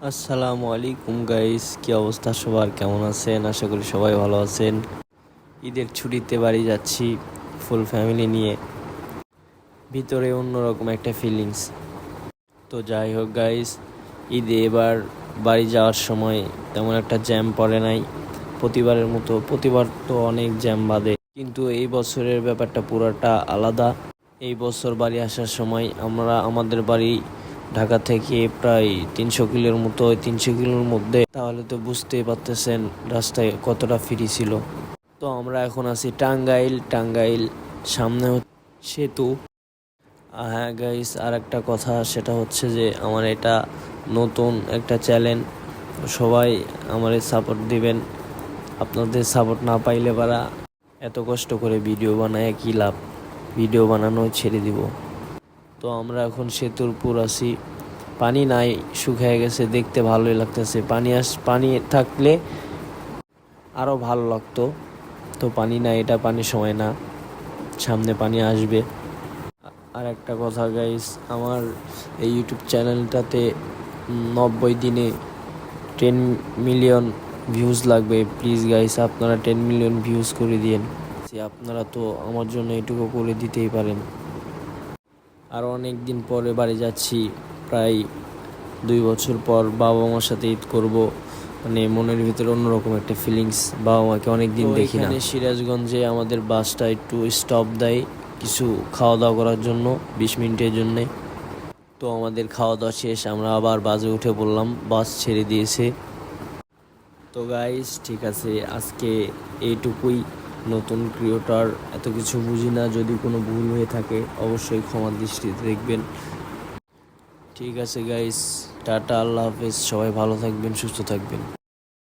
আসসালামু আলাইকুম গাইস, কি অবস্থা সবার? কেমন আছেন? আশা করি সবাই ভালো আছেন। ঈদের ছুটিতে বাড়ি যাচ্ছি ফুল ফ্যামিলি নিয়ে। ভিতরে অন্যরকম একটা ফিলিংস। তো যাই হোক গাইস, ঈদে এবার বাড়ি যাওয়ার সময় তেমন একটা জ্যাম পড়ে নাই। প্রতিবার তো অনেক জ্যাম বাঁধে, কিন্তু এই বছরের ব্যাপারটা পুরোটা আলাদা। এই বছর বাড়ি আসার সময় আমরা আমাদের বাড়ি ঢাকা থেকে প্রায় 300 কিলোর মতো। ওই 300 কিলোর মধ্যে তাহলে তো বুঝতেই পারতেছেন রাস্তায় কতটা ফ্রি ছিল। তো আমরা এখন আছি টাঙ্গাইল সামনে সেতু। হ্যাঁ গাইস, আর একটা কথা, সেটা হচ্ছে যে আমার এটা নতুন একটা চ্যালেঞ্জ। সবাই আমারে সাপোর্ট দিবেন। আপনাদের সাপোর্ট না পাইলে পারা এত কষ্ট করে ভিডিও বানায় কি লাভ? ভিডিও বানানো ছেড়ে দিব। তো আমরা এখন সেতুর উপর আছি। পানি নাই, শুকিয়ে গেছে, দেখতে ভালোই লাগতেছে। পানি থাকলে আরও ভালো লাগতো। তো পানি নাই, এটা পানির সময় না, সামনে পানি আসবে। আর একটা কথা গাইস, আমার এই ইউটিউব চ্যানেলটাতে 90 দিনে 10 মিলিয়ন ভিউজ লাগবে। প্লিজ গাইস, আপনারা 10 মিলিয়ন ভিউজ করে দিন। আপনারা তো আমার জন্য এটুকু করে দিতেই পারেন। আর অনেক দিন পরে বাড়ি যাচ্ছি, প্রায় 2 বছর পর বাবা মার সাথে ঈদ করব। মানে মনের ভিতরে অন্যরকম একটা ফিলিংস। বাবা মাকে অনেক দিন দেখি না। সিরাজগঞ্জে আমাদের বাসটা একটু স্টপ দেয় কিছু খাওয়া দাওয়া করার জন্য, 20 মিনিটের জন্যে। তো আমাদের খাওয়া দাওয়া শেষ, আমরা আবার বাসে উঠে পড়লাম, বাস ছেড়ে দিয়েছে। তো গাইস ঠিক আছে, আজকে এইটুকুই। নতুন ক্রিয়েটর, এত কিছু বুঝি না। যদি কোনো ভুল হয়ে থাকে অবশ্যই ক্ষমার দৃষ্টিতে দেখবেন। ঠিক আছে গাইস, টাটা, আল্লাহ হাফেজ। সবাই ভালো থাকবেন, সুস্থ থাকবেন।